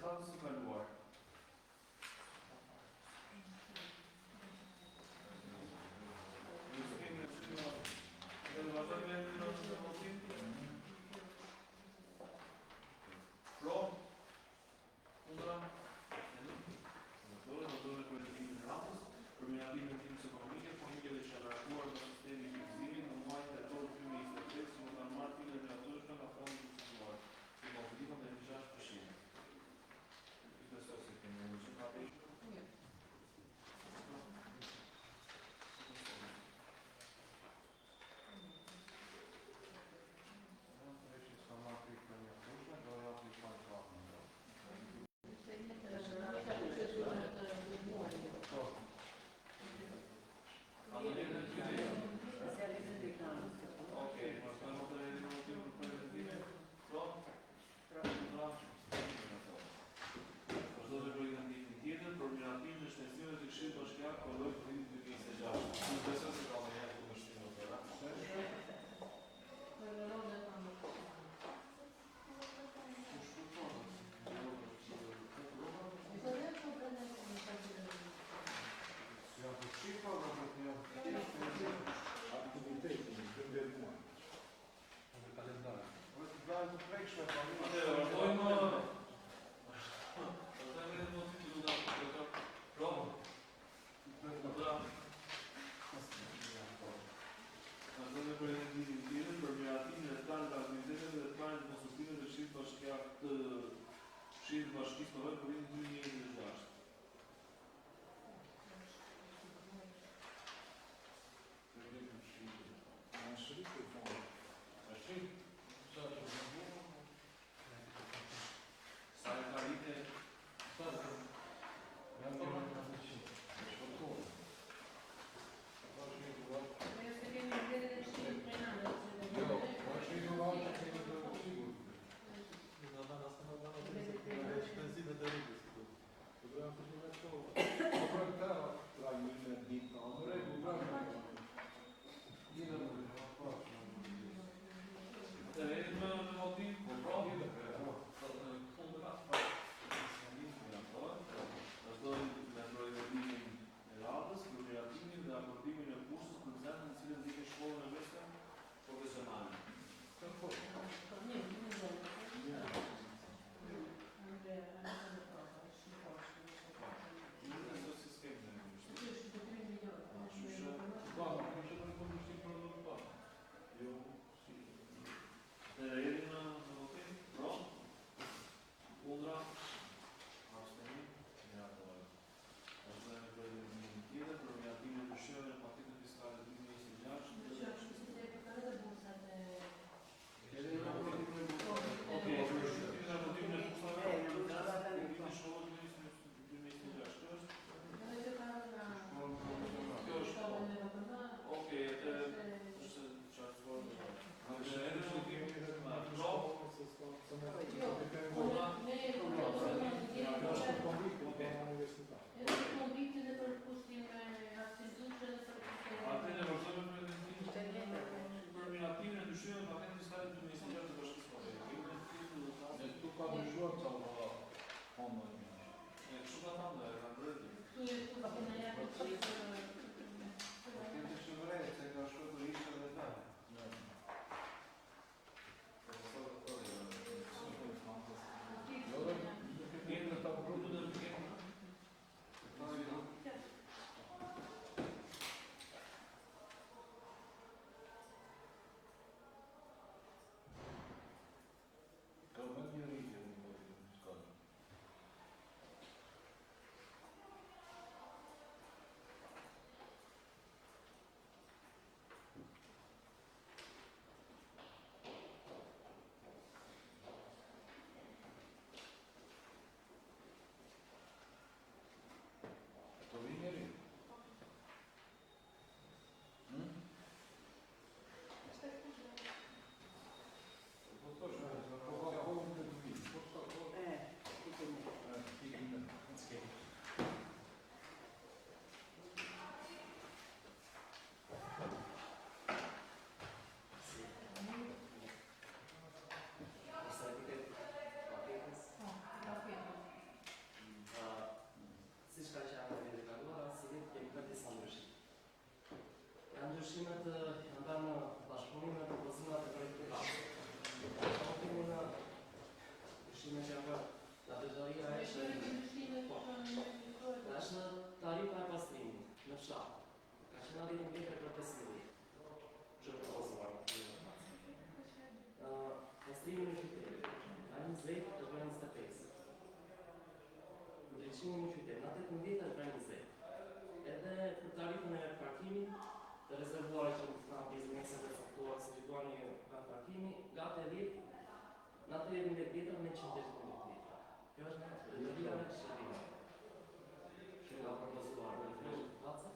datës së kaluar. Dhe në vazhdojmë në votim. Pro? Kundra? Votore për lëvimin e Ramës, për miratimin e timit ekonomike, familje që ngarkuar në sistemi i fiksimit në muajin tetor 2023, si më kanë marrë filet miratueshme nga fondi kushtetuar, si mobilimin e 6%. Besoj se kemi një që ka peshë. vjetin tjetër për 5.000. Që propozuar. Pastrimi në qytet. Ani 20 do bëjmë 25. Ndryqimi në qytet. Në 18 do bëjmë 20. Edhe për tarifën e parkimit të rezervuar që nga bizneset e faktuar se që duani nga parkimi, gati e 10, në 18 tjetër me 180 tjetër. Kjo është në lëvija me shërbime. Që nga propozuar në fresh të placa.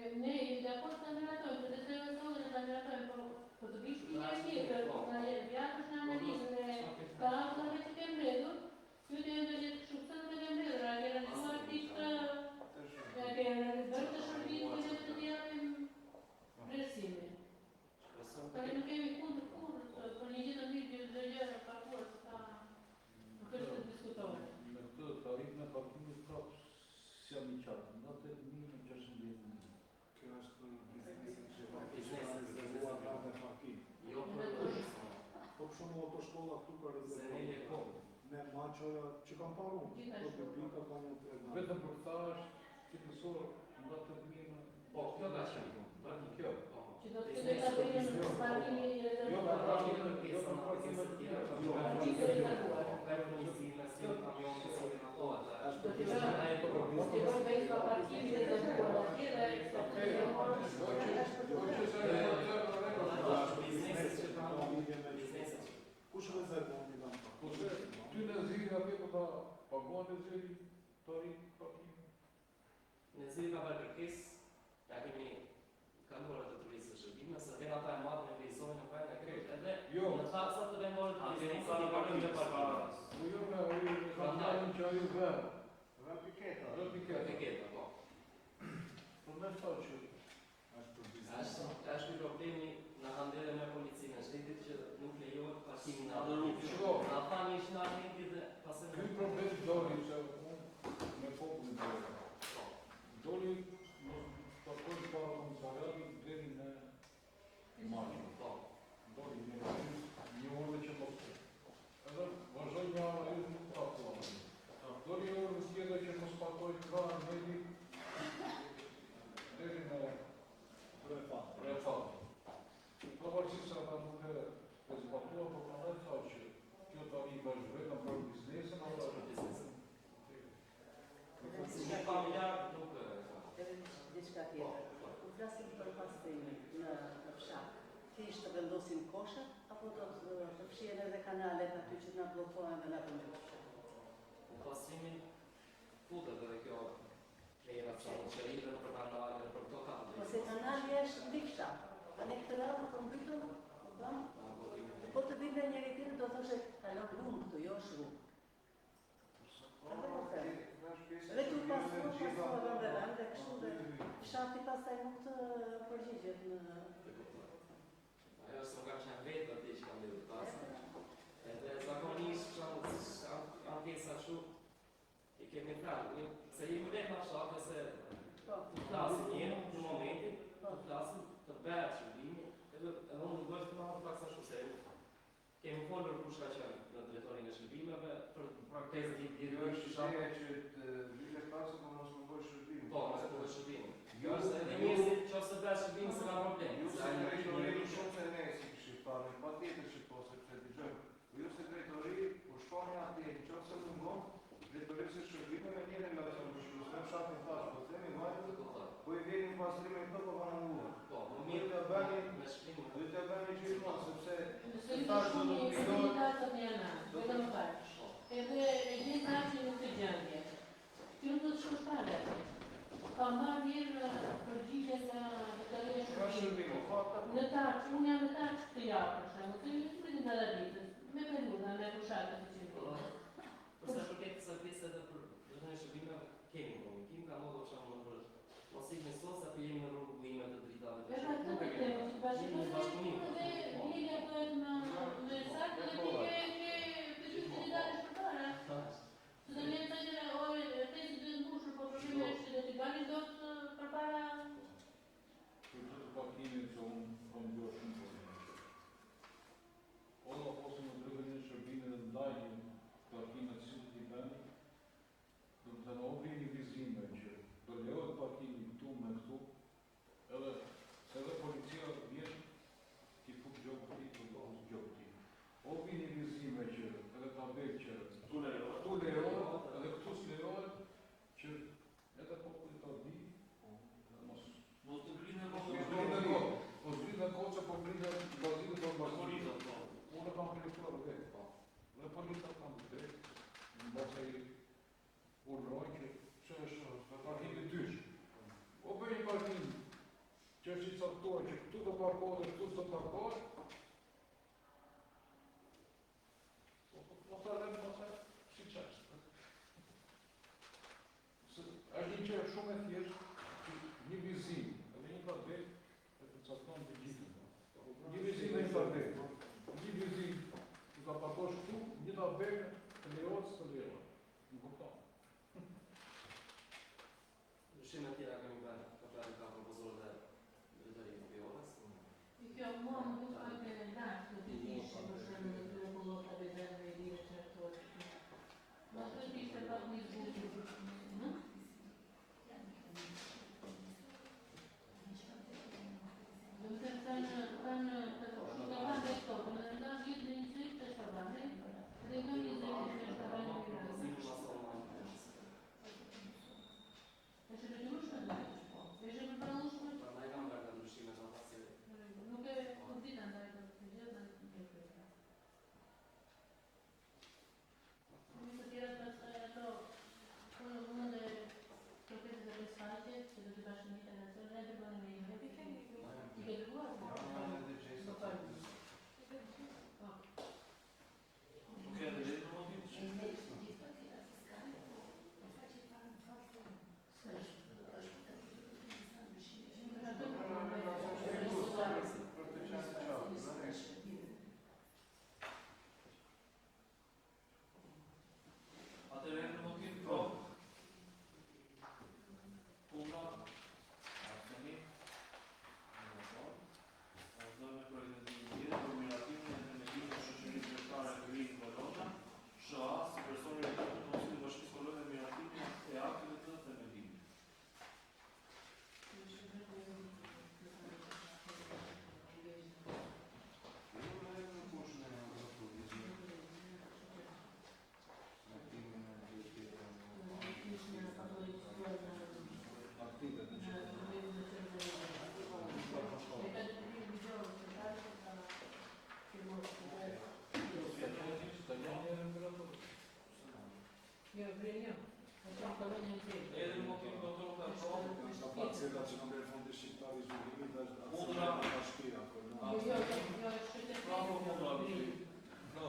Ne jemi dakord të ndërtojmë, të të ndërtojmë, po të bishë një tjetër, nga vjatë është në analizën e paragrafave që kemë mbledhur, ju të ndërjet kështu të kemë mbledhur, a kërë në martit bërë të shërbimit dhe të tjerë vlerësime. Tani nuk kemi kundër për një gjithë të mirë dhe gjërë parkuar që ta nuk është të diskutohet. Me këtë tarif në parkimit prapë si jam i qatë, në 8.610.000. Kjo është Jo për Po për shumë autoshkolla këtu ka rezervuar. Me maqoja që kam paru, po biblika ka një të regna. Vetëm për ta është që mësorë në 8.000. Po, kjo ka qenë. Kjo. Që do të ta bëjmë në parkimi i Kush rezervon një lamë? Ty në zirë atë po ta paguan në zirë tarif parkimi? Në zirë ka bërë kërkesë, ja kemi kaluar të turistë shërbime, se vjen ata e madhe me vizojnë në pajnë e kretë, edhe në taksat të vendore të biznesit i parkimi dhe parkimet. Po jo me ujë në kantarën që ajo verë. Piketa, po. Po me shta që Është problemi në handele me policinë në shtetit që nuk lejohet parkimi në atë Shko. Na thani ishë në atë dhe pasë ky problem doli që unë me popullin doli. Doli në parkojnë para komisariatit deri në imajnë. Po. Doli një orë që mos. Edhe vazhdoj një arë e nuk ka planë. Doli një orë tjetër që mos parkoj krahë në medi deri në refat. Provarësisht se ata nuk e zbatuan, por prandaj tha që kjo tarif është vetëm për biznesin apo për biznesin. Si një familjar nuk Edhe diçka tjetër. Kur flasim për pastrimin në fshat, thjesht të vendosim koshat apo do të fshihen edhe kanalet aty që na bllokohen dhe na bëjnë fshat? Në pastrimin futet edhe kjo lejra fshatë qërive në përkanale, për këto ka të Ose kanali është mbi fshat. A ne këtë radhë të mbytur, po të binde njëri tjetër do thoshe kalon rrumë këtu, jo është rrumë. Dhe tu pasur dhe vende kështu dhe fshati pastaj nuk të përgjigjet në... Ajo së nuk ka qenë vetë aty që kam lidhë pasë. Edhe zakonisht ankesa shu i kemi fralë. Se jemi vetë në fshatë se të flasim njërë në momentin, të flasim të bërë shërbimi, edhe unë nuk bëjtë të matë paksa shuseri. Kemi folër kush ka qenë në drejtorin e shërbimeve për praktezët i Jo është shqeja që të vite pasë për mos më bëjë shërbimi. Po, mos më bëjë shërbimi. Jo është edhe njësit që ose bërë shërbimi se ka problem. Ju se drejtori shumë se ne si shqiptarë, pa tjetër që po se që t'i gjëmë. Ju se drejtori, po shkoni atje, që ose mungon, drejtorisë e shërbime me njëre nga që më shlusme shatin tash, po themi majtë, po i vjeni pastrime këto po kanë ngullë. Po, më mirë të bëni, me shërbimi. dhe të bëni gjithmonë, sepse Nëse i të shumë një eksperimentatët një anë, vetëm parë. Edhe e gjithë tashi nuk të gjendje. Kjo në të shkush pare. Ka marrë mirë përgjigje nga vëtëllë e ka shërbime, Në taqë, unë jam në taqë të japë, për shemë, të një të një të dhe ditës, me peluna, me pushatët të qëmë. Përse përket servise dhe për drejtorin e shërbimeve kemi komunikim, ka modë shumë në vërë. Mos i mësos apo jemi në rrugë bujime të dritave të Edhe këtë të temi, që bashkëpunim dhe lidhja bëhet me sakë dhe ke përgjithë shqiptare. Së të vjetë të gjëra ore, te si të mbushur, po probleme është dhe t'i bani do të përpara... Për të parkimit që unë kam bërë shumë probleme. Ola ose në drejtorin e shërbimit dhe ndajnë parkimet si t'i bëni, do të në obri një vizime që do lejohet parkimi këtu me parkohet, këtu të parkohet. Mos ta lëmë mos si çështë. Është një gjë shumë e thjeshtë, një vizim, edhe një tabelë e përcakton të gjithë. Një vizim dhe një tabelë. Një vizim që ta parkosh këtu, një tabelë të lejohet së të lejohet. Në kupton. Ndryshime tjera kemi bërë, ka propozuar dhe drejtoria e Biolës. Kjo mua më duket e lartë të dish për shembull të rregullota dhe dhënë e lirë të rretohet. Mos të ishte pak një zgjidhje. Do të thënë kanë të shkruan dhe këto, më nda gjithë dhe një cyk të shkruane, dhe kam një zgjidhje të shkruane. Është rregullshme do të thotë. Është rregullshme. Prandaj kam bërë ndryshime të ata si Nuk e kuptita ndaj të gjë dhe një kërka. Unë të tjera të ato, unë dhe profetit dhe pesfaqe, që do të bashkëmite në të ne të bënë me një hepike, i ke dërguar? Nuk e dhe letë në motiv që atëherë në motiv pro puna abstenit vazhdojmë me projektin e njëjtë për miratimin e themelimit të shoqërisë zyrtare Grin Bologna, SHA, si person i rrethuar në Konsilin Bashkisë Kombëtare dhe miratimin e akteve të themelimit. Edhe në motiv do të rrota pro, Kapaciteta që në bërë fondi shqiptar i zhvillimit është Mundra. shpia, bravo, bravo. Jo,